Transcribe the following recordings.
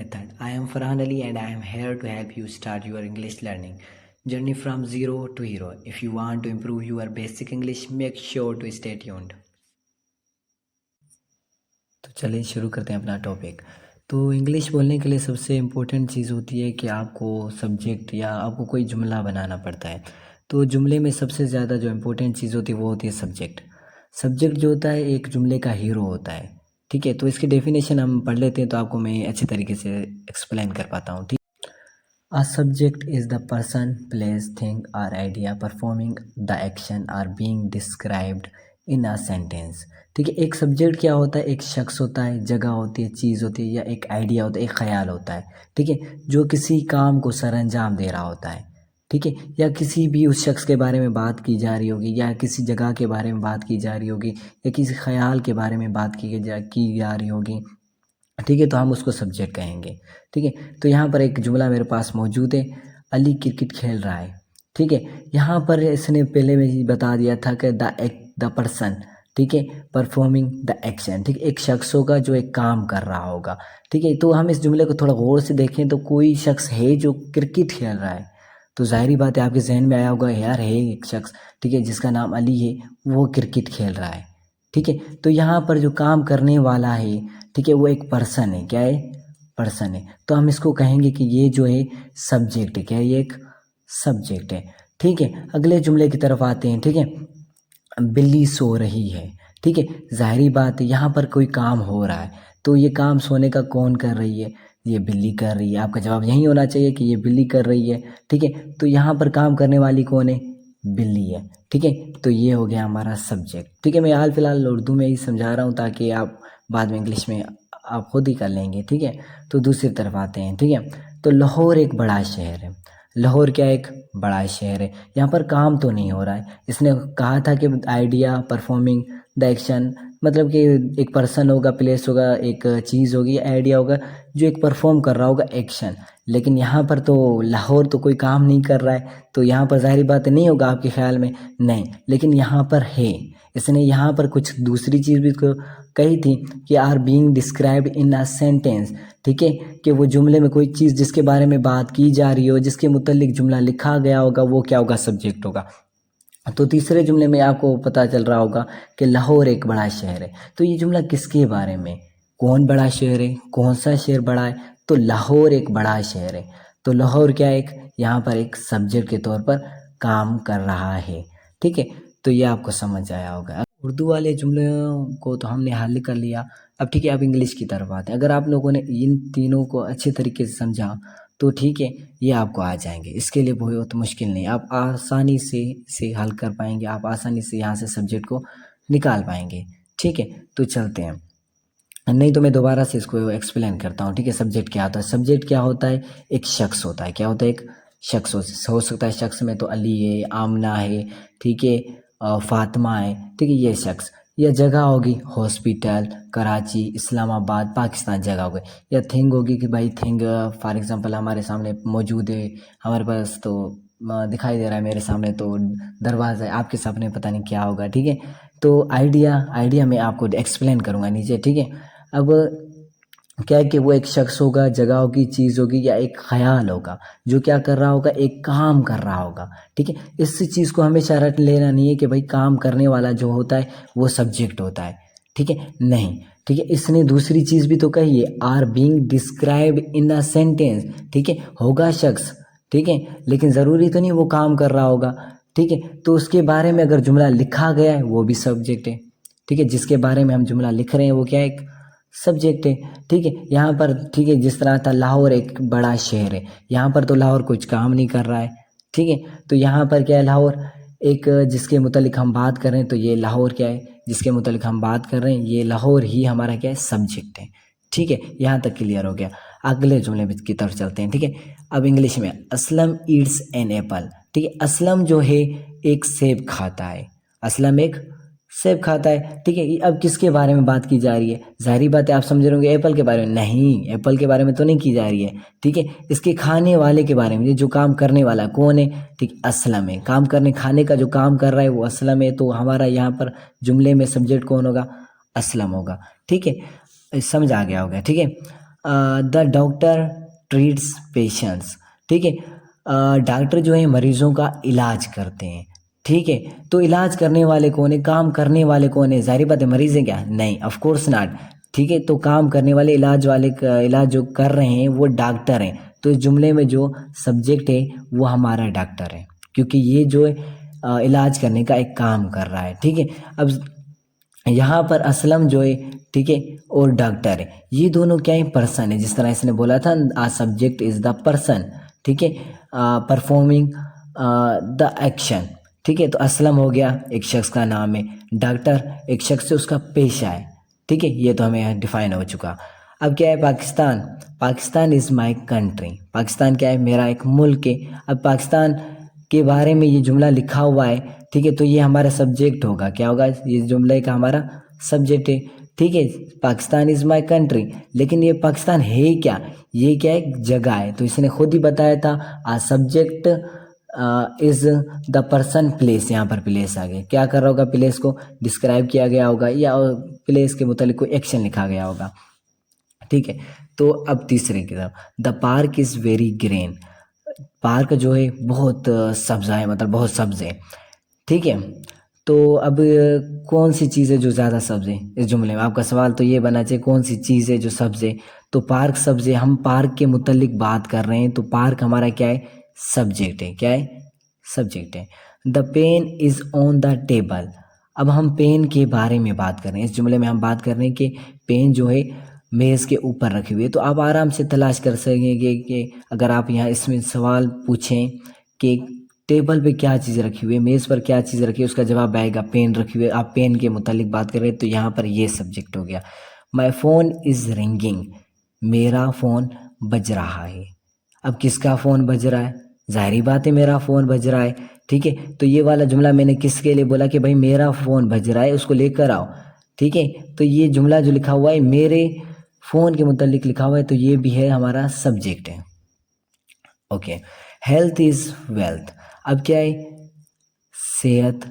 method. I am Farhan Ali and I am here to help you start your English learning journey from zero to hero. If you want to improve your basic English, make sure to stay tuned. तो चलिए शुरू करते हैं अपना topic. तो English बोलने के लिए सबसे इम्पोर्टेंट चीज़ होती है कि आपको सब्जेक्ट या आपको कोई जुमला बनाना पड़ता है। तो जुमले में सबसे ज़्यादा जो इम्पोर्टेंट चीज़ होती है वो होती है सब्जेक्ट। सब्जेक्ट जो होता है एक जुमले का हीरो होता है, ठीक है। तो इसकी डेफिनेशन हम पढ़ लेते हैं तो आपको मैं अच्छे तरीके से एक्सप्लेन कर पाता हूँ, ठीक। A subject is the person, place, thing or idea performing the action or being described in a sentence। ठीक है, एक सब्जेक्ट क्या होता है, एक शख्स होता है, जगह होती है, चीज़ होती है या एक आइडिया होता है, एक ख्याल होता है, ठीक है, जो किसी काम को सरअंजाम दे रहा होता है, ठीक है, या किसी भी उस शख्स के बारे में बात की जा रही होगी या किसी जगह के बारे में बात की जा रही होगी या किसी ख्याल के बारे में बात की जा रही होगी, ठीक है, तो हम उसको सब्जेक्ट कहेंगे, ठीक है। तो यहाँ पर एक जुमला मेरे पास मौजूद है, अली क्रिकेट खेल रहा है, ठीक है। यहाँ पर इसने पहले में ही बता दिया था कि द पर्सन, ठीक है, परफॉर्मिंग द एक्शन, ठीक है, एक शख्स होगा जो एक काम कर रहा होगा, ठीक है। तो हम इस जुमले को थोड़ा गौर से देखें तो कोई शख्स है जो क्रिकेट खेल रहा है, तो जाहिर बात है आपके जहन में आया होगा यार है एक शख्स, ठीक है, जिसका नाम अली है, वो क्रिकेट खेल रहा है, ठीक है। तो यहाँ पर जो काम करने वाला है, ठीक है, वो एक पर्सन है, क्या है, पर्सन है। तो हम इसको कहेंगे कि ये जो है सब्जेक्ट है, क्या है, ये एक सब्जेक्ट है, ठीक है। अगले जुमले की तरफ आते हैं, ठीक है। बिल्ली सो रही है, ठीक है, जाहिर बात है यहाँ पर कोई काम हो रहा है, तो ये काम सोने का कौन कर रही है, ये बिल्ली कर रही है। आपका जवाब यही होना चाहिए कि ये बिल्ली कर रही है, ठीक है। तो यहाँ पर काम करने वाली कौन है, बिल्ली है, ठीक है। तो ये हो गया हमारा सब्जेक्ट, ठीक है। मैं हाल फिलहाल उर्दू में ही समझा रहा हूँ ताकि आप बाद में इंग्लिश में आप खुद ही कर लेंगे, ठीक है। तो दूसरी तरफ आते हैं, ठीक है। तो लाहौर एक बड़ा शहर है, लाहौर क्या एक बड़ा शहर है। यहाँ पर काम तो नहीं हो रहा है, इसने कहा था कि आइडिया परफॉर्मिंग द एक्शन, मतलब कि एक पर्सन होगा, प्लेस होगा, एक चीज़ होगी, आइडिया होगा जो एक परफॉर्म कर रहा होगा एक्शन। लेकिन यहाँ पर तो लाहौर तो कोई काम नहीं कर रहा है, तो यहाँ पर जाहिर बात नहीं होगा आपके ख्याल में, नहीं, लेकिन यहाँ पर है। इसने यहाँ पर कुछ दूसरी चीज़ भी कही थी कि are being described in a sentence, ठीक है, कि वो जुमले में कोई चीज़ जिसके बारे में बात की जा रही हो, जिसके मुतल्लिक जुमला लिखा गया होगा, वो क्या होगा, सब्जेक्ट होगा। तो तीसरे जुमले में आपको पता चल रहा होगा कि लाहौर एक बड़ा शहर है। तो ये जुमला किसके बारे में, कौन बड़ा शहर है, कौन सा शहर बड़ा है, तो लाहौर एक बड़ा शहर है। तो लाहौर क्या एक यहाँ पर एक सब्जेक्ट के तौर पर काम कर रहा है, ठीक है। तो ये आपको समझ आया होगा। उर्दू वाले जुमलों को तो हमने हल कर लिया, अब ठीक है, अब इंग्लिश की तरफ आते हैं। अगर आप लोगों ने इन तीनों को अच्छे तरीके से समझा तो ठीक है, ये आपको आ जाएंगे, इसके लिए बहुत मुश्किल नहीं, आप आसानी से हल कर पाएंगे, आप आसानी से यहाँ से सब्जेक्ट को निकाल पाएंगे, ठीक है। तो चलते हैं, नहीं तो मैं दोबारा से इसको एक्सप्लेन करता हूँ, ठीक है। सब्जेक्ट क्या होता है, सब्जेक्ट क्या होता है, एक शख्स होता है, क्या होता है, एक शख्स हो सकता है। शख्स में तो अली है, आमना है, ठीक है, फातिमा है, ठीक है, ये शख्स। या जगह होगी हॉस्पिटल, कराची, इस्लामाबाद, पाकिस्तान जगह हो गई। या थिंग होगी कि भाई थिंग फॉर एग्जांपल हमारे सामने मौजूद है, हमारे पास तो दिखाई दे रहा है मेरे सामने, तो दरवाज़ा है, आपके सामने पता नहीं क्या होगा, ठीक है। तो आइडिया मैं आपको एक्सप्लेन करूँगा नीचे, ठीक है। अब क्या है कि वो एक शख्स होगा, जगह होगी, चीज़ होगी या एक ख्याल होगा जो क्या कर रहा होगा, एक काम कर रहा होगा, ठीक है। इस चीज़ को हमेशा रट लेना नहीं है कि भाई काम करने वाला जो होता है वो सब्जेक्ट होता है, ठीक है, नहीं, ठीक है। इसने दूसरी चीज़ भी तो कही है, are being describe in a sentence, ठीक है, होगा शख्स, ठीक है, लेकिन ज़रूरी तो नहीं वो काम कर रहा होगा, ठीक है। तो उसके बारे में अगर जुमला लिखा गया है वो भी सब्जेक्ट है, ठीक है, जिसके बारे में हम जुमला लिख रहे हैं वो क्या है, एक सब्जेक्ट है, ठीक है। यहाँ पर ठीक है, जिस तरह था लाहौर एक बड़ा शहर है, यहाँ पर तो लाहौर कुछ काम नहीं कर रहा है, ठीक है। तो यहाँ पर क्या है, लाहौर एक जिसके मुतालिक हम बात कर रहे हैं, तो ये लाहौर क्या है, जिसके मुतालिक हम बात कर रहे हैं, ये लाहौर ही हमारा क्या है, सब्जेक्ट है, ठीक है। यहाँ तक क्लियर हो गया। अगले जुमले की तरफ चलते हैं, ठीक है। अब इंग्लिश में, असलम ईट्स एन एप्पल, ठीक है। असलम जो है एक सेब खाता है, असलम एक सेब खाता है, ठीक है। अब किसके बारे में बात की जा रही है, जाहिर बात है आप समझ रहे होंगे एप्पल के बारे में, नहीं, एप्पल के बारे में तो नहीं की जा रही है, ठीक है। इसके खाने वाले के बारे में, जो काम करने वाला कौन है, ठीक, असलम है। काम करने, खाने का जो काम कर रहा है वो असलम है, तो हमारा यहाँ पर जुमले में सब्जेक्ट कौन होगा, असलम होगा, ठीक है। समझ आ गया होगा, ठीक है। द डॉक्टर ट्रीट्स पेशेंट्स, ठीक है। डॉक्टर जो है मरीजों का इलाज करते हैं, ठीक है। तो इलाज करने वाले कौन है, काम करने वाले कौन है, जाहिर बात है मरीज है क्या, नहीं, ऑफ कोर्स नॉट, ठीक है। तो काम करने वाले, इलाज वाले इलाज जो कर रहे हैं वो डॉक्टर हैं। तो इस जुमले में जो सब्जेक्ट है वो हमारा डॉक्टर है, क्योंकि ये जो है इलाज करने का एक काम कर रहा है, ठीक है। अब यहाँ पर असलम जो है, ठीक है, और डॉक्टर है, ये दोनों क्या है, पर्सन है। जिस तरह इसने बोला था a subject is the person, ठीक है, परफॉर्मिंग द एक्शन, ठीक है। तो असलम हो गया, एक शख्स का नाम है। डॉक्टर एक शख्स से उसका पेशा है, ठीक है। ये तो हमें डिफाइन हो चुका। अब क्या है, Pakistan, Pakistan is my country, Pakistan क्या है, मेरा एक मुल्क है। अब पाकिस्तान के बारे में ये जुमला लिखा हुआ है, ठीक है। तो ये हमारा सब्जेक्ट होगा, क्या होगा, ये जुमले का हमारा सब्जेक्ट है, ठीक है। पाकिस्तान इज़ माई कंट्री, लेकिन ये पाकिस्तान है क्या, ये क्या एक जगह है। तो इसने खुद ही बताया था, a subject is the person place, यहाँ पर प्लेस आ गया, क्या कर रहा होगा, प्लेस को डिस्क्राइब किया गया होगा या प्लेस के मुतालिक कोई एक्शन लिखा गया होगा, ठीक है। तो अब तीसरे की तरफ, the park is very green, park जो है बहुत सब्ज़ा है, मतलब बहुत सब्ज़ है, ठीक है। तो अब कौन सी चीज़ है जो ज़्यादा सब्ज़ है इस जुमले में, आपका सवाल तो ये बना चाहिए कौन सी चीज़ है जो सब्ज़ है। तो पार्क सब्ज़ है, हम पार्क के मुतल्लिक बात कर रहे हैं, तो पार्क हमारा क्या है, सब्जेक्ट है, क्या है, सब्जेक्ट है। The pen is on the table, अब हम पेन के बारे में बात कर रहे हैं, इस जुमले में हम बात कर रहे हैं कि पेन जो है मेज़ के ऊपर रखी हुई है। तो आप आराम से तलाश कर सकेंगे कि अगर आप यहाँ इसमें सवाल पूछें कि टेबल पे क्या चीज़ रखी हुई है, मेज़ पर क्या चीज़ रखी है, उसका जवाब आएगा पेन रखी हुई है। आप पेन के मुतालिक बात कर रहे हैं, तो यहाँ पर ये सब्जेक्ट हो गया। माई फ़ोन इज़ रिंगिंग, मेरा फ़ोन बज रहा है। अब किसका फ़ोन बज रहा है, ज़ाहिरी बात है मेरा फ़ोन बज रहा है, ठीक है। तो ये वाला जुमला मैंने किसके लिए बोला कि भाई मेरा फ़ोन बज रहा है, उसको लेकर आओ, ठीक है। तो ये जुमला जो लिखा हुआ है मेरे फ़ोन के मुतालिक लिखा हुआ है, तो ये भी है हमारा सब्जेक्ट है, ओके। हेल्थ इज़ वेल्थ, अब क्या है, सेहत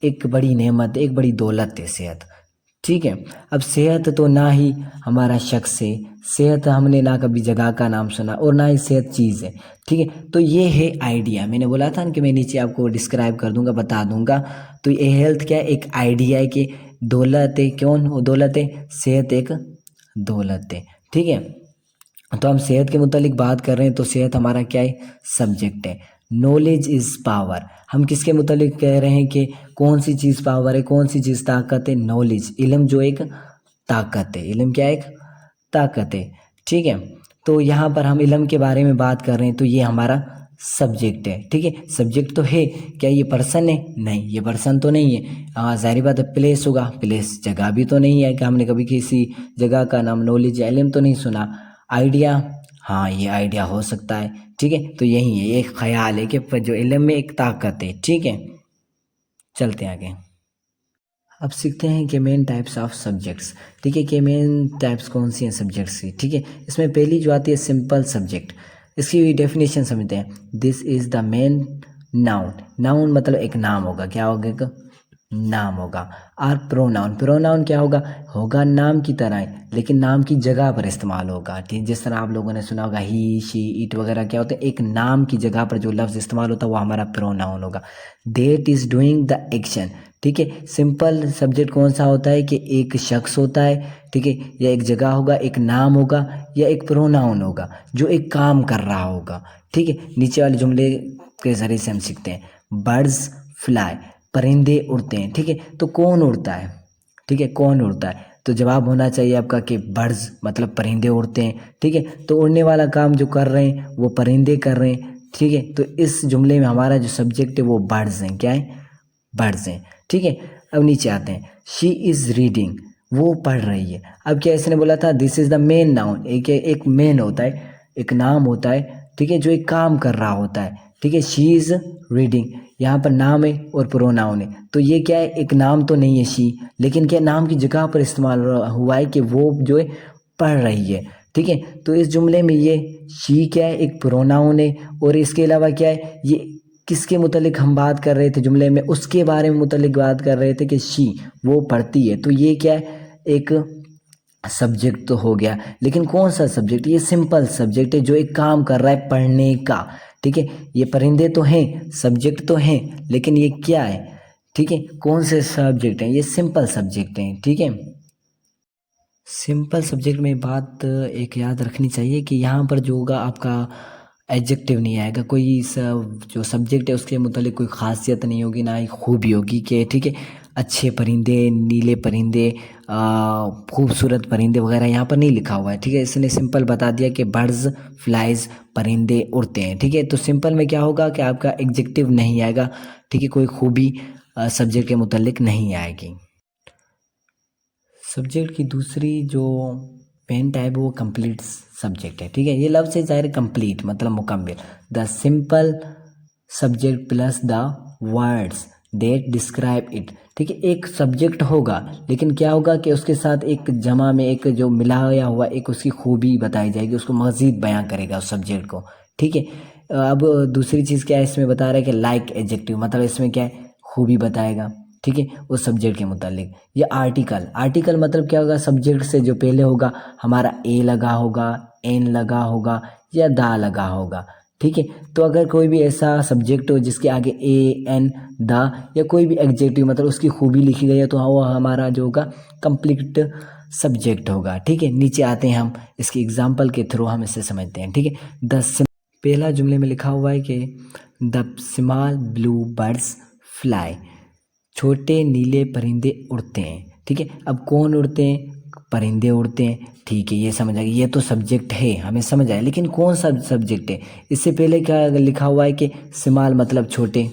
एक बड़ी नेमत, एक बड़ी दौलत है सेहत, ठीक है। अब सेहत तो ना ही हमारा शख्स है, सेहत हमने ना कभी जगह का नाम सुना और ना ही सेहत चीज़ है, ठीक है। तो ये है आइडिया, मैंने बोला था ना कि मैं नीचे आपको डिस्क्राइब कर दूंगा, बता दूंगा। तो ये हेल्थ क्या है, एक आइडिया है कि दौलत है, कौन दौलत है, सेहत एक दौलत है, ठीक है। तो हम सेहत के मुतालिक बात कर रहे हैं, तो सेहत हमारा क्या है, सब्जेक्ट है। नॉलेज इज़ पावर, हम किसके मुतालिक कह रहे हैं कि कौन सी चीज़ पावर है, कौन सी चीज़ ताकत है, नॉलेज, इल्म जो एक ताकत है, इल्म क्या एक ताकत है, ठीक है। तो यहाँ पर हम इल्म के बारे में बात कर रहे हैं, तो ये हमारा सब्जेक्ट है, ठीक है। सब्जेक्ट तो है, क्या ये पर्सन है, नहीं, ये पर्सन तो नहीं है। हाँ, ज़ाहिर बात है प्लेस होगा, प्लेस जगह भी तो नहीं है कि हमने कभी किसी जगह का नाम नॉलेज या इल्म तो नहीं सुना। आइडिया, हाँ ये आइडिया हो सकता है, ठीक है। तो यही है, ये एक ख्याल है कि जो इल्म में एक ताकत है, ठीक है। चलते हैं आगे। अब सीखते हैं कि मेन टाइप्स ऑफ सब्जेक्ट्स, ठीक है, कि मेन टाइप्स कौन सी हैं सब्जेक्ट्स की, ठीक है। इसमें पहली जो आती है सिंपल सब्जेक्ट, इसकी डेफिनेशन समझते हैं। This is the main noun, noun मतलब एक नाम होगा, क्या होगा, एक नाम होगा। और प्रोनाउन, प्रोनाउन क्या होगा, होगा नाम की तरह है, लेकिन नाम की जगह पर इस्तेमाल होगा, ठीक। जिस तरह आप लोगों ने सुना होगा ही, शी, इट वगैरह, क्या होता है, एक नाम की जगह पर जो लफ्ज़ इस्तेमाल होता है वो हमारा प्रोनाउन होगा। That is doing the action, ठीक है। सिंपल सब्जेक्ट कौन सा होता है कि एक शख्स होता है, ठीक है, या एक जगह होगा, एक नाम होगा, या एक प्रोनाउन होगा जो एक काम कर रहा होगा, ठीक है। नीचे वाले जुमले के ज़रिए से हम सीखते हैं। बर्ड्स फ्लाई, परिंदे उड़ते हैं, ठीक है। तो कौन उड़ता है, ठीक है, कौन उड़ता है, तो जवाब होना चाहिए आपका कि बर्ड्स मतलब परिंदे उड़ते हैं, ठीक है। तो उड़ने वाला काम जो कर रहे हैं वो परिंदे कर रहे हैं, ठीक है। तो इस जुमले में हमारा जो सब्जेक्ट है वो बर्ड्स हैं, क्या है, बर्ड्स हैं, ठीक है। अब नीचे आते हैं, शी इज़ रीडिंग, वो पढ़ रही है। अब क्या इसने बोला था, this is the main noun, एक मेन होता है, एक नाम होता है, ठीक है, जो एक काम कर रहा होता है, ठीक है। शी इज़ रीडिंग, यहाँ पर नाम है और प्रोनाउन है, तो ये क्या है, एक नाम तो नहीं है शी, लेकिन क्या नाम की जगह पर इस्तेमाल हुआ है कि वो जो है पढ़ रही है, ठीक है। तो इस जुमले में ये शी क्या है, एक प्रोनाउन है, और इसके अलावा क्या है, ये किसके मुतालिक हम बात कर रहे थे जुमले में, उसके बारे में मुतालिक बात कर रहे थे कि शी वो पढ़ती है, तो ये क्या है, एक सब्जेक्ट तो हो गया, लेकिन कौन सा सब्जेक्ट? ये सिंपल सब्जेक्ट है जो एक काम कर रहा है पढ़ने का। ठीक है, ये परिंदे तो हैं, सब्जेक्ट तो हैं, लेकिन ये क्या है? ठीक है, कौन से सब्जेक्ट हैं? ये सिंपल सब्जेक्ट हैं। ठीक है, सिंपल सब्जेक्ट में बात एक याद रखनी चाहिए कि यहाँ पर जो होगा आपका एडजेक्टिव नहीं आएगा, कोई सब जो सब्जेक्ट है उसके मुतालिक कोई खासियत नहीं होगी, ना ही खूबी होगी कि ठीक है अच्छे परिंदे, नीले परिंदे, खूबसूरत परिंदे वगैरह यहाँ पर नहीं लिखा हुआ है। ठीक है, इसने सिंपल बता दिया कि बर्ड्स फ्लाइज, परिंदे उड़ते हैं। ठीक है, तो सिंपल में क्या होगा कि आपका एडजेक्टिव नहीं आएगा। ठीक है, कोई खूबी सब्जेक्ट के मुतालिक नहीं आएगी। सब्जेक्ट की दूसरी जो पेन टाइप है वो कंप्लीट सब्जेक्ट है। ठीक है, ये लफ्ज़ से ज़ाहिर कंप्लीट मतलब मुकम्मिल। The simple subject plus the words that describe it. ठीक है, एक सब्जेक्ट होगा, लेकिन क्या होगा कि उसके साथ एक जमा में एक जो मिलाया हुआ एक उसकी खूबी बताई जाएगी, उसको मज़ीद बयां करेगा उस सब्जेक्ट को। ठीक है, अब दूसरी चीज़ क्या है इसमें बता रहा है कि लाइक एडजेक्टिव, मतलब इसमें क्या है खूबी बताएगा। ठीक है, उस सब्जेक्ट के मुतालिक। ये आर्टिकल, आर्टिकल मतलब क्या होगा? सब्जेक्ट से जो पहले होगा हमारा ए लगा होगा, एन लगा होगा या दा लगा होगा। ठीक है, तो अगर कोई भी ऐसा सब्जेक्ट हो जिसके आगे ए एन दा या कोई भी एडजेक्टिव मतलब उसकी खूबी लिखी गई है, तो हाँ वो हमारा जो होगा कंप्लीट सब्जेक्ट होगा। ठीक है, नीचे आते हैं हम इसके एग्जाम्पल के थ्रू हम इसे समझते हैं। ठीक है, पहला जुमले में लिखा हुआ है कि the small blue birds fly, छोटे नीले परिंदे उड़ते हैं। ठीक है, अब कौन उड़ते हैं? परिंदे उड़ते हैं। ठीक है, ये समझ आ गया, ये तो सब्जेक्ट है, हमें समझ आया, लेकिन कौन सा सब्जेक्ट है? इससे पहले क्या लिखा हुआ है कि स्मॉल मतलब छोटे।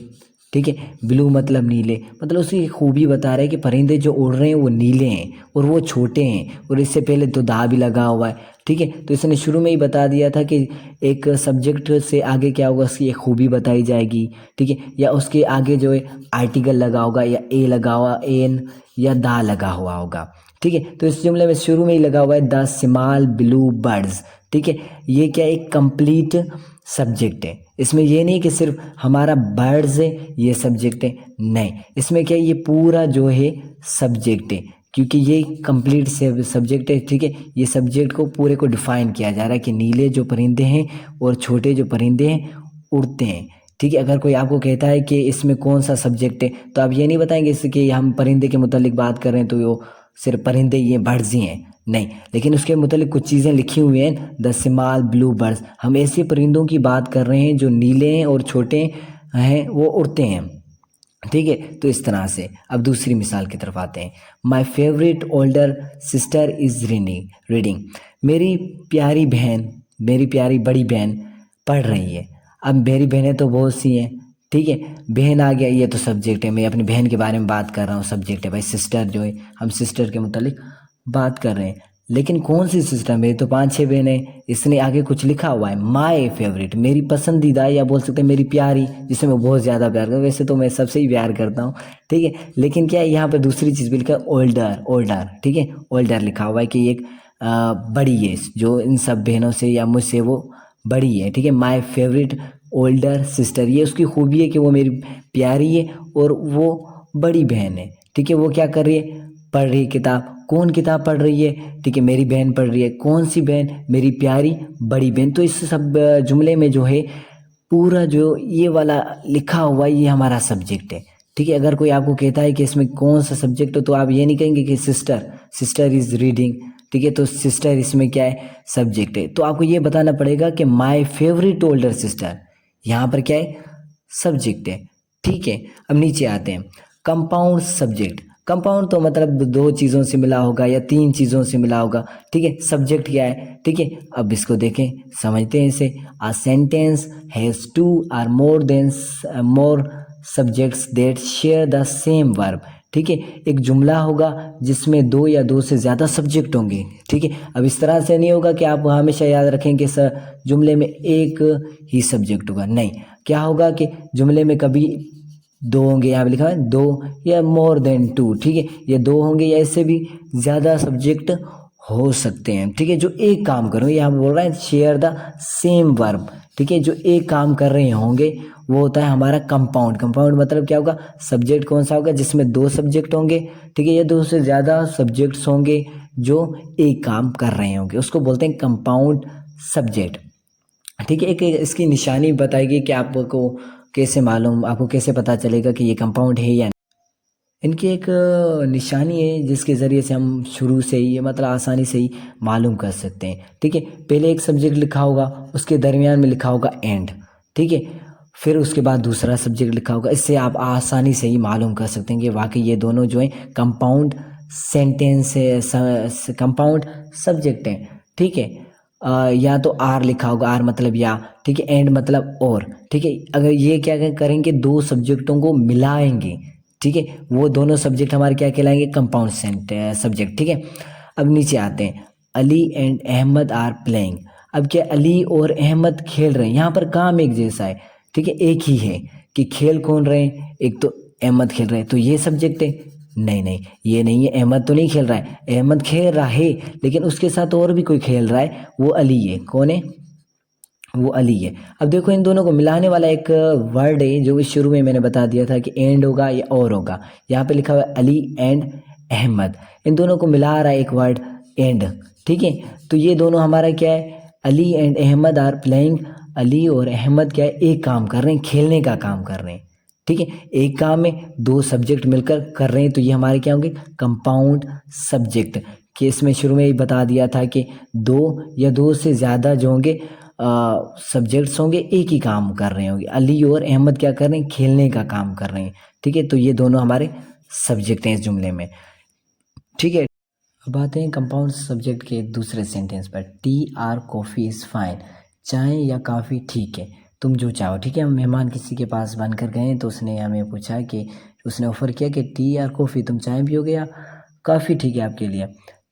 ठीक है, ब्लू मतलब नीले, मतलब उसकी खूबी बता रहा है कि परिंदे जो उड़ रहे हैं वो नीले हैं और वो छोटे हैं, और इससे पहले तो दा भी लगा हुआ है। ठीक है, तो इसने शुरू में ही बता दिया था कि एक सब्जेक्ट से आगे क्या होगा, उसकी एक खूबी बताई जाएगी। ठीक है, या उसके आगे जो है आर्टिकल लगा होगा, या ए लगा हुआ, एन या दा लगा हुआ होगा। ठीक है, तो इस जुमले में शुरू में ही लगा हुआ है द स्मॉल ब्लू बर्ड्स। ठीक है, ये क्या एक कंप्लीट सब्जेक्ट है। इसमें ये नहीं कि सिर्फ हमारा बर्ड्स है ये सब्जेक्ट है, नहीं, इसमें क्या है ये पूरा जो है सब्जेक्ट है, क्योंकि ये कंप्लीट सब्जेक्ट है। ठीक है, ये सब्जेक्ट को पूरे को डिफाइन किया जा रहा है कि नीले जो परिंदे हैं और छोटे जो परिंदे हैं उड़ते हैं। ठीक है, अगर कोई आपको कहता है कि इसमें कौन सा सब्जेक्ट है, तो आप ये नहीं बताएंगे इससे कि हम परिंदे के मुतालिक बात कर रहे हैं तो वो सिर्फ परिंदे ये बर्ड्स ही हैं, नहीं, लेकिन उसके मुतालिक कुछ चीज़ें लिखी हुई हैं, द स्मॉल ब्लू बर्ड्स, हम ऐसे परिंदों की बात कर रहे हैं जो नीले हैं और छोटे हैं, वो उड़ते हैं। ठीक है, तो इस तरह से अब दूसरी मिसाल की तरफ आते हैं। My favourite older sister is reading, मेरी प्यारी बहन, मेरी प्यारी बड़ी बहन पढ़ रही है। अब मेरी बहनें तो बहुत सी हैं। ठीक है, बहन आ गया, ये तो सब्जेक्ट है, मैं अपनी बहन के बारे में बात कर रहा हूँ, सब्जेक्ट है भाई। सिस्टर जो है हम सिस्टर के मुतालिक बात कर रहे हैं, लेकिन कौन सी सिस्टर? मेरी तो 5-6 बहनें। इसने आगे कुछ लिखा हुआ है माय फेवरेट, मेरी पसंदीदा, या बोल सकते हैं मेरी प्यारी, जिसे मैं बहुत ज़्यादा प्यार करता हूँ। वैसे तो मैं सबसे ही प्यार करता हूँ। ठीक है, लेकिन क्या है यहाँ पर दूसरी चीज़ भी लिखा है ओल्डर, ओल्डर। ठीक है, ओल्डर लिखा हुआ है कि एक बड़ी है, जो इन सब बहनों से या मुझसे वो बड़ी है। ठीक है, माय फेवरेट ओल्डर सिस्टर, ये उसकी खूबी है कि वो मेरी प्यारी है और वो बड़ी बहन है। ठीक है, वो क्या कर रही है? पढ़ रही है किताब। कौन किताब पढ़ रही है? ठीक है, मेरी बहन पढ़ रही है। कौन सी बहन? मेरी प्यारी बड़ी बहन। तो इस सब जुमले में जो है पूरा जो ये वाला लिखा हुआ ये हमारा सब्जेक्ट है। ठीक है, अगर कोई आपको कहता है कि इसमें कौन सा सब्जेक्ट है, तो आप ये नहीं कहेंगे कि सिस्टर, सिस्टर इज रीडिंग। ठीक है, तो सिस्टर इसमें क्या है? सब्जेक्ट है। तो आपको ये बताना पड़ेगा कि माय फेवरेट ओल्डर सिस्टर यहाँ पर क्या है? सब्जेक्ट है। ठीक है, अब नीचे आते हैं। कंपाउंड सब्जेक्ट, कंपाउंड तो मतलब दो चीज़ों से मिला होगा या तीन चीज़ों से मिला होगा। ठीक है, सब्जेक्ट क्या है? ठीक है, अब इसको देखें, समझते हैं इसे। A sentence has 2 or more subjects that share the same verb. ठीक है, एक जुमला होगा जिसमें 2 या 2 से ज़्यादा सब्जेक्ट होंगे। ठीक है, अब इस तरह से नहीं होगा कि आप हमेशा याद रखें कि जुमले में एक ही सब्जेक्ट होगा, नहीं, क्या होगा कि जुमले में कभी 2 होंगे, यहाँ पे लिखा है 2 या मोर देन 2। ठीक है, ये 2 होंगे या इससे भी ज़्यादा सब्जेक्ट हो सकते हैं। ठीक है, जो एक काम करो, यहाँ बोल रहा है शेयर द सेम वर्ब। ठीक है, जो एक काम कर रहे होंगे वो होता है हमारा कंपाउंड। कंपाउंड मतलब क्या होगा? सब्जेक्ट कौन सा होगा? जिसमें 2 सब्जेक्ट होंगे। ठीक है, ये 2 से ज़्यादा सब्जेक्ट्स होंगे। जो एक काम कर रहे होंगे, उसको बोलते हैं कंपाउंड सब्जेक्ट। ठीक है, एक इसकी निशानी बताएगी कि आपको कैसे मालूम, आपको कैसे पता चलेगा कि ये कंपाउंड है या नहीं। इनकी एक निशानी है जिसके ज़रिए से हम शुरू से ही मतलब आसानी से ही मालूम कर सकते हैं। ठीक है, पहले एक सब्जेक्ट लिखा होगा, उसके दरमियान में लिखा होगा एंड। ठीक है, फिर उसके बाद दूसरा सब्जेक्ट लिखा होगा। इससे आप आसानी से ही मालूम कर सकते हैं कि वाकई ये दोनों जो है कंपाउंड सेंटेंस है, कंपाउंड सब्जेक्ट हैं। ठीक है, या तो आर लिखा होगा, आर मतलब या, ठीक है, एंड मतलब और। ठीक है, अगर ये क्या करेंगे, दो सब्जेक्टों को मिलाएंगे, ठीक है, वो दोनों सब्जेक्ट हमारे क्या कहलाएंगे, कंपाउंड सब्जेक्ट। ठीक है, अब नीचे आते हैं, Ali and Ahmad are playing. अब क्या अली और अहमद खेल रहे हैं, यहाँ पर काम एक जैसा है। ठीक है, एक ही है कि खेल कौन रहे हैं, एक तो अहमद खेल रहे हैं, तो ये सब्जेक्ट है। नहीं नहीं, ये नहीं है, अहमद तो नहीं खेल रहा है, अहमद खेल रहा है लेकिन उसके साथ और भी कोई खेल रहा है, वो अली है। कौन है, वो अली है। अब देखो इन दोनों को मिलाने वाला एक वर्ड है जो इस शुरू में मैंने बता दिया था कि एंड होगा या और होगा। यहाँ पे लिखा हुआ है अली एंड अहमद, इन दोनों को मिला रहा है एक वर्ड एंड। ठीक है, तो ये दोनों हमारा क्या है, Ali and Ahmad are playing. Ali और अहमद क्या है, एक काम कर रहे हैं, खेलने का काम कर रहे हैं। ठीक है, एक काम में दो सब्जेक्ट मिलकर कर रहे हैं, तो ये हमारे क्या होंगे, कंपाउंड सब्जेक्ट। कि इसमें शुरू में ही बता दिया था कि दो या दो से ज़्यादा जो होंगे सब्जेक्ट्स होंगे, एक ही काम कर रहे होंगे। अली और अहमद क्या कर रहे हैं, खेलने का काम कर रहे हैं। ठीक है, तो ये दोनों हमारे सब्जेक्ट हैं इस जुमले में। ठीक है, अब आते हैं कंपाउंड सब्जेक्ट के दूसरे सेंटेंस पर। T R coffee is fine, चाय या काफ़ी ठीक है, तुम जो चाहो। ठीक है, हम मेहमान किसी के पास बनकर गए तो उसने हमें पूछा कि, उसने ऑफ़र किया कि टी या कॉफ़ी, तुम चाय पियोगे या काफ़ी ठीक है आपके लिए।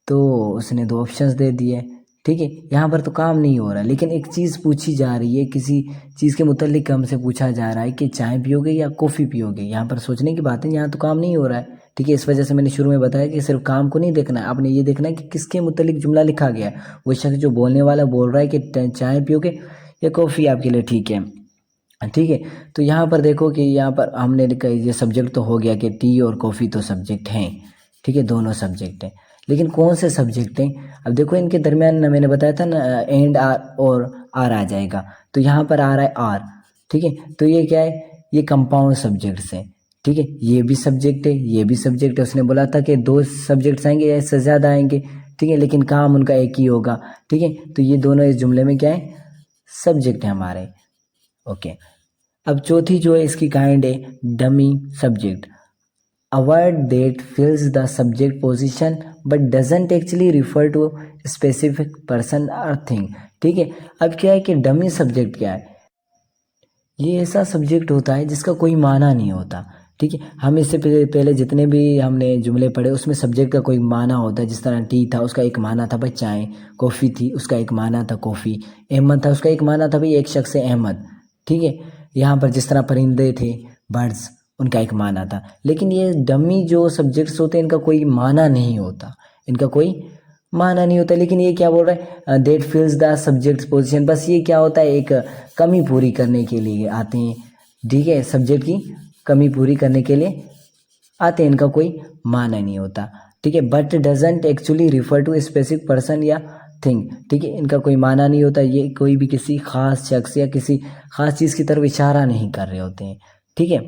तो उसने दो ऑप्शंस दे दिए। ठीक है, यहाँ पर तो काम नहीं हो रहा, लेकिन एक चीज़ पूछी जा रही है, किसी चीज़ के मुतल्लिक हमसे पूछा जा रहा है कि चाय पियोगे या कॉफ़ी पियोगे। यहाँ पर सोचने की बात है, यहाँ तो काम नहीं हो रहा है। ठीक है, इस वजह से मैंने शुरू में बताया कि सिर्फ काम को नहीं देखना है, आपने ये देखना है कि किसके मुतल्लिक जुमला लिखा गया है। वो शख्स जो बोलने वाला बोल रहा है कि चाय पियोगे या कॉफ़ी आपके लिए ठीक है। ठीक है, तो यहाँ पर देखो कि यहाँ पर हमने लिखा, ये सब्जेक्ट तो हो गया कि टी और कॉफ़ी तो सब्जेक्ट हैं। ठीक है, दोनों सब्जेक्ट हैं, लेकिन कौन से सब्जेक्ट हैं। अब देखो इनके दरमियान ना, मैंने बताया था ना, एंड आर और आर आ जाएगा, तो यहाँ पर आ रहा है आर। ठीक है, तो ये क्या है, ये कंपाउंड सब्जेक्ट्स हैं। ठीक है, ये भी सब्जेक्ट है, ये भी सब्जेक्ट है। उसने बोला था कि दो सब्जेक्ट्स आएंगे या इससे ज़्यादा आएंगे। ठीक है, लेकिन काम उनका एक ही होगा। ठीक है, तो ये दोनों इस जुमले में क्या है, सब्जेक्ट है हमारे। ओके, अब चौथी जो है इसकी काइंड है dummy subject. A word that fills the subject position but doesn't actually refer to a specific person or thing। ठीक है, अब क्या है कि डमी सब्जेक्ट क्या है, ये ऐसा सब्जेक्ट होता है जिसका कोई माना नहीं होता। ठीक है, हम इससे पहले जितने भी हमने जुमले पढ़े उसमें सब्जेक्ट का कोई माना होता है। जिस तरह टी था उसका एक माना था भाई चाय, कॉफ़ी थी उसका एक माना था कॉफ़ी, अहमद था उसका एक माना था भाई एक शख्स है अहमद। ठीक है, यहाँ पर जिस तरह परिंदे थे, बर्ड्स, उनका एक माना था। लेकिन ये डमी जो सब्जेक्ट्स होते हैं इनका कोई माना नहीं होता, इनका कोई माना नहीं होता। लेकिन ये क्या बोल रहा है, that fills the subject position, बस ये क्या होता है, एक कमी पूरी करने के लिए आते हैं। ठीक है, सब्जेक्ट की कमी पूरी करने के लिए आते हैं, इनका कोई माना नहीं होता। ठीक है, but doesn't actually refer to a specific person या थिंग। ठीक है, इनका कोई माना नहीं होता, ये कोई भी किसी खास शख्स या किसी खास चीज़ की तरफ इशारा नहीं कर रहे होते हैं। ठीक है,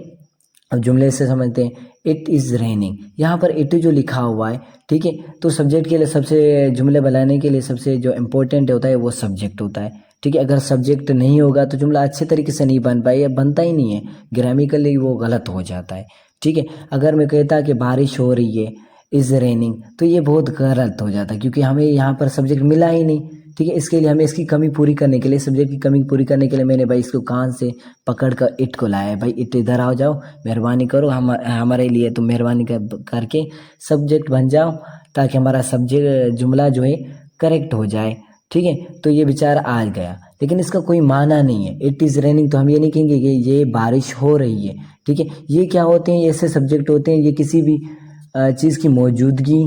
अब जुमले से समझते हैं। इट इज़ रेनिंग, यहाँ पर इट जो लिखा हुआ है, ठीक है, तो सब्जेक्ट के लिए सबसे, जुमले बनाने के लिए सबसे जो इम्पोर्टेंट होता है वो सब्जेक्ट होता है। ठीक है, अगर सब्जेक्ट नहीं होगा तो जुमला अच्छे तरीके से नहीं बन पाएगा, बनता ही नहीं है, ग्रामेटिकली वो गलत हो जाता है। ठीक है, अगर मैं कहता कि बारिश हो रही है, इज़ रेनिंग, तो ये बहुत गलत हो जाता है क्योंकि हमें यहाँ पर सब्जेक्ट मिला ही नहीं। ठीक है, इसके लिए हमें इसकी कमी पूरी करने के लिए, सब्जेक्ट की कमी पूरी करने के लिए मैंने भाई इसको कान से पकड़ कर इट को लाया है। भाई इट इधर आओ जाओ, मेहरबानी करो, हमारे लिए तुम मेहरबानी करके सब्जेक्ट बन जाओ ताकि हमारा सब्जेक्ट जुमला जो है करेक्ट हो जाए। ठीक है, तो ये बेचारा आज गया, लेकिन इसका कोई माना नहीं है। इट इज़ रेनिंग तो हम ये नहीं कहेंगे कि ये बारिश हो रही है। ठीक है, ये क्या होते हैं, ऐसे सब्जेक्ट होते हैं, ये किसी भी चीज़ की मौजूदगी,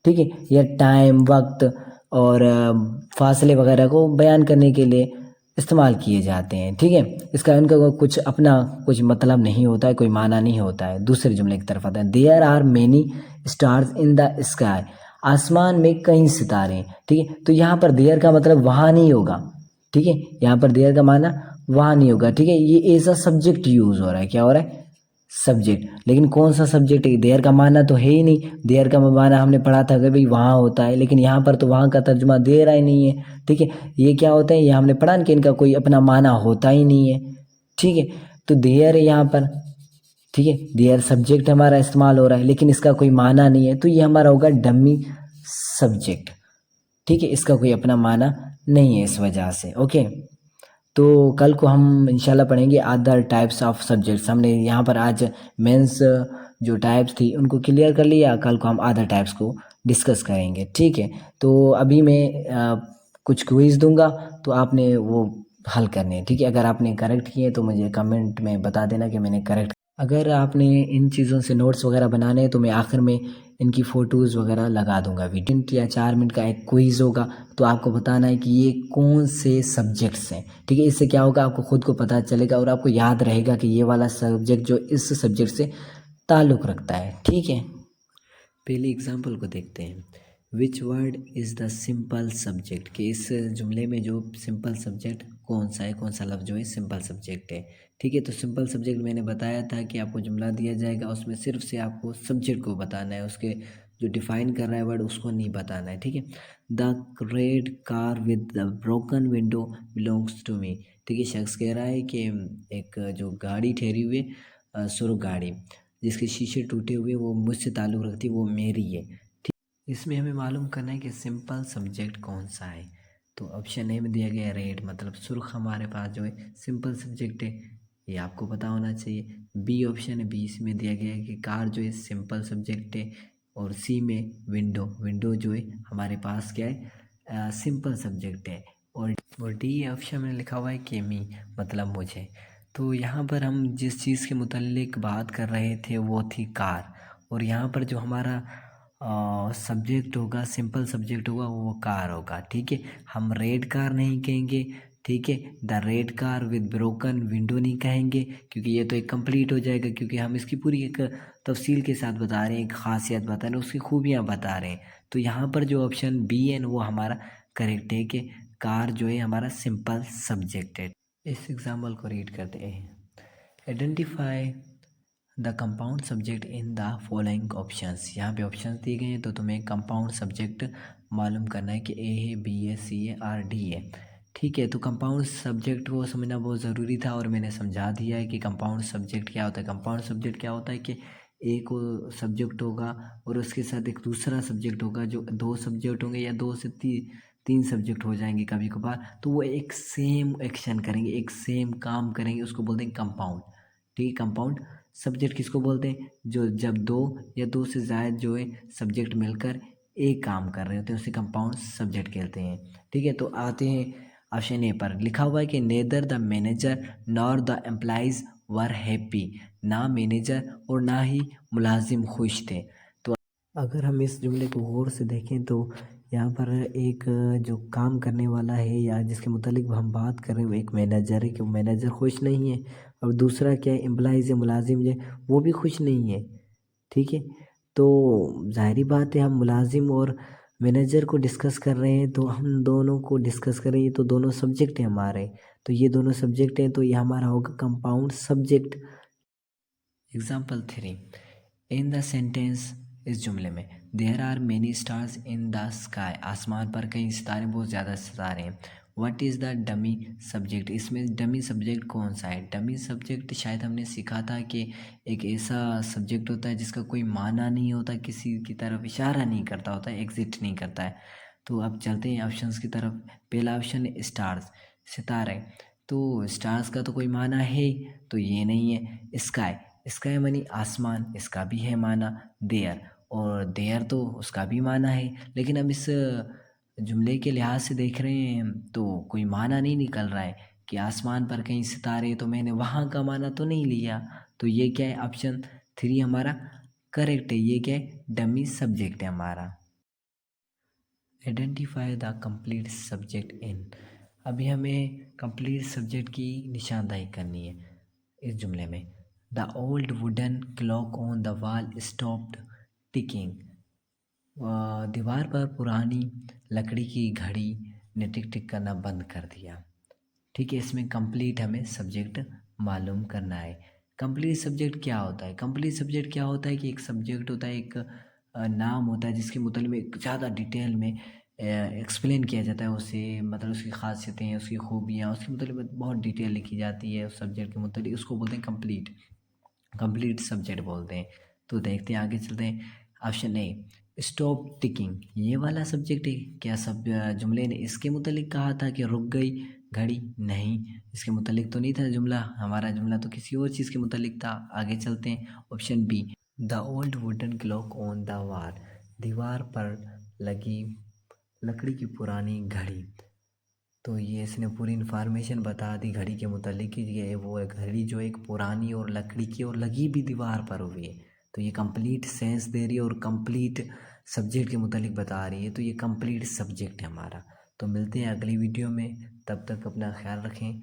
ठीक है, या टाइम, वक्त और फासले वगैरह को बयान करने के लिए इस्तेमाल किए जाते हैं। ठीक है, इसका इनका कुछ अपना कुछ मतलब नहीं होता है, कोई माना नहीं होता है। दूसरे जुमले की तरफ आता है। There are many stars in the sky. आसमान में कई सितारे हैं, ठीक है। तो यहाँ पर देयर का मतलब वहाँ नहीं होगा, ठीक है। यहाँ पर देयर का माना वहाँ नहीं होगा, ठीक है। ये ऐसा सब्जेक्ट यूज हो रहा है, क्या हो रहा है, सब्जेक्ट। लेकिन कौन सा सब्जेक्ट है, देयर का माना तो है ही नहीं। देयर का माना हमने पढ़ा था कि भाई वहाँ होता है, लेकिन यहाँ पर तो वहाँ का तर्जुमा दे रहा ही नहीं है, ठीक है। ये क्या होता है, ये हमने पढ़ा ना कि इनका कोई अपना माना होता ही नहीं है, ठीक है। तो देयर है यहाँ पर, ठीक है। देयर सब्जेक्ट हमारा इस्तेमाल हो रहा है, लेकिन इसका कोई माना नहीं है, तो ये हमारा होगा डमी सब्जेक्ट, ठीक है। इसका कोई अपना माना नहीं है इस वजह से, ओके। तो कल को हम इंशाल्लाह पढ़ेंगे अदर टाइप्स ऑफ सब्जेक्ट्स। हमने यहाँ पर आज मेंस जो टाइप्स थी उनको क्लियर कर लिया, कल को हम अदर टाइप्स को डिस्कस करेंगे, ठीक है। तो अभी मैं कुछ क्विज दूंगा, तो आपने वो हल करने हैं, ठीक है। अगर आपने करेक्ट किए तो मुझे कमेंट में बता देना कि मैंने करेक्ट। अगर आपने इन चीज़ों से नोट्स वगैरह बनाने हैं तो मैं आखिर में इनकी फ़ोटोज़ वगैरह लगा दूंगा। वीडियो 3 या 4 मिनट का एक क्विज़ होगा, तो आपको बताना है कि ये कौन से सब्जेक्ट्स हैं, ठीक है। इससे क्या होगा, आपको खुद को पता चलेगा और आपको याद रहेगा कि ये वाला सब्जेक्ट जो इस सब्जेक्ट से ताल्लुक़ रखता है, ठीक है। पहले एग्जाम्पल को देखते हैं। Which word is the simple subject, कि इस जुमले में जो सिंपल सब्जेक्ट कौन सा है, कौन सा लफ्ज़ जो है सिंपल सब्जेक्ट है, ठीक है। तो सिंपल सब्जेक्ट मैंने बताया था कि आपको जुमला दिया जाएगा, उसमें सिर्फ से आपको सब्जेक्ट को बताना है, उसके जो डिफ़ाइन कर रहा है वर्ड उसको नहीं बताना है, ठीक है। The red car with the broken window belongs to me, ठीक है। शख्स कह रहा है कि एक जो गाड़ी ठहरी हुई है, सुर्ख गाड़ी जिसके शीशे टूटे हुए, वो मुझसे ताल्लुक़ रखती है, वो मेरी है, ठीक। इसमें हमें मालूम करना है कि सिंपल सब्जेक्ट कौन सा है। तो ऑप्शन ए में दिया गया है रेड, मतलब सुर्ख हमारे पास जो है सिंपल सब्जेक्ट है, ये आपको पता होना चाहिए। बी ऑप्शन है, बी इसमें दिया गया है कि कार जो है सिंपल सब्जेक्ट है। और सी में विंडो, विंडो जो है हमारे पास क्या है, सिंपल सब्जेक्ट है। और डी ऑप्शन में लिखा हुआ है कि मी, मतलब मुझे। तो यहाँ पर हम जिस चीज़ के मुतल्लिक बात कर रहे थे वो थी कार, और यहाँ पर जो हमारा सब्जेक्ट होगा, सिंपल सब्जेक्ट होगा, वो कार होगा, ठीक है। हम रेड कार नहीं कहेंगे, ठीक है। The red car with broken window नहीं कहेंगे, क्योंकि ये तो एक कंप्लीट हो जाएगा, क्योंकि हम इसकी पूरी एक तफसील के साथ बता रहे हैं, एक ख़ासियत बता रहे हैं, उसकी खूबियाँ बता रहे हैं। तो यहाँ पर जो ऑप्शन बी है वो हमारा करेक्ट है कि कार जो है हमारा सिंपल सब्जेक्ट है। इस एग्जाम्पल को रीड करते हैं। Identify the compound subject in the following options. यहाँ पे ऑप्शंस दिए गए हैं, तो तुम्हें कंपाउंड सब्जेक्ट मालूम करना है कि ए है, बी है, सी है, आर, डी है, ठीक है। तो कंपाउंड सब्जेक्ट को समझना बहुत ज़रूरी था, और मैंने समझा दिया है कि कंपाउंड सब्जेक्ट क्या होता है। कंपाउंड सब्जेक्ट क्या होता है कि एक सब्जेक्ट होगा और उसके साथ एक दूसरा सब्जेक्ट होगा, जो दो सब्जेक्ट होंगे या दो से तीन सब्जेक्ट हो जाएंगे कभी कभार, तो वो एक सेम एक्शन करेंगे, एक सेम काम करेंगे, उसको बोलते हैं कंपाउंड, ठीक है। कंपाउंड सब्जेक्ट किसको बोलते हैं, जो जब दो या दो से ज़्यादा जो है सब्जेक्ट मिलकर एक काम कर रहे होते हैं, उसे कंपाउंड सब्जेक्ट कहते हैं, ठीक है। तो आते हैं ऑप्शन ए पर, लिखा हुआ है कि neither the manager nor the employees were happy, ना मैनेजर और ना ही मुलाजिम खुश थे। तो अगर हम इस जुमले को गौर से देखें तो यहाँ पर एक जो काम करने वाला है या जिसके मुतालिक हम बात कर रहे हैं वो एक मैनेजर है, कि वो मैनेजर खुश नहीं है। और दूसरा क्या है, एम्प्लॉइज़ या मुलाजिम जो है वो भी खुश नहीं है, ठीक है। तो ज़ाहिरी बात है, हम मुलाजिम और मैनेजर को डिस्कस कर रहे हैं, तो हम दोनों को डिस्कस कर रहे हैं, तो दोनों सब्जेक्ट हैं हमारे। तो ये दोनों सब्जेक्ट हैं, तो ये हमारा होगा compound subject. Example 3, in the sentence, इस जुमले में, there are many stars in the sky, आसमान पर कई सितारे, बहुत ज़्यादा सितारे हैं। What is the dummy subject, इसमें डमी सब्जेक्ट कौन सा है। डमी सब्जेक्ट शायद हमने सीखा था कि एक ऐसा सब्जेक्ट होता है जिसका कोई माना नहीं होता, किसी की तरफ इशारा नहीं करता होता है, एग्जिट नहीं करता है। तो अब चलते हैं ऑप्शंस की तरफ। पहला ऑप्शन है स्टार्स, सितारे। तो स्टार्स का तो कोई माना है, तो ये नहीं है। स्काई, स्काई मानी आसमान, इसका भी है माना। देयर, और देयर तो उसका भी माना है, लेकिन अब इस जुमले के लिहाज से देख रहे हैं तो कोई माना नहीं निकल रहा है कि आसमान पर कहीं सितारे, तो मैंने वहाँ का माना तो नहीं लिया। तो ये क्या है, ऑप्शन 3 हमारा करेक्ट है। ये क्या है, डमी सब्जेक्ट है हमारा। Identify the complete subject in, अभी हमें कंप्लीट सब्जेक्ट की निशानदाही करनी है इस जुमले में। The old wooden clock on the wall stopped ticking, दीवार पर पुरानी लकड़ी की घड़ी ने टिक टिक करना बंद कर दिया। ठीक है, इसमें कंप्लीट हमें सब्जेक्ट मालूम करना है। कंप्लीट सब्जेक्ट क्या होता है? कंप्लीट सब्जेक्ट क्या होता है कि एक सब्जेक्ट होता है, एक नाम होता है जिसके मुताबिक में ज़्यादा डिटेल में एक्सप्लेन किया जाता है उसे, मतलब उसकी खासियतें, उसकी खूबियाँ, उसके मतलब बहुत डिटेल लिखी जाती है उस सब्जेक्ट के मुताबिक, उसको बोलते हैं कंप्लीट। कंप्लीट सब्जेक्ट बोलते हैं। तो देखते हैं, आगे चलते हैं। ऑप्शन ए, स्टॉप टिकिंग, ये वाला सब्जेक्ट है क्या? सब जुमले ने इसके मुतालिक कहा था कि रुक गई घड़ी? नहीं, इसके मुतालिक तो नहीं था जुमला, हमारा जुमला तो किसी और चीज़ के मुतालिक था। आगे चलते हैं। Option B, the old wooden clock on the wall, दीवार पर लगी लकड़ी की पुरानी घड़ी। तो ये इसने पूरी इन्फॉर्मेशन बता दी घड़ी के मुतालिक कि ये वो है घड़ी जो एक पुरानी और लकड़ी की और लगी भी दीवार पर हुई है। तो ये कंप्लीट सेंस दे रही है और कंप्लीट सब्जेक्ट के मुतालिक बता रही है। तो ये कंप्लीट सब्जेक्ट है हमारा। तो मिलते हैं अगली वीडियो में, तब तक अपना ख्याल रखें।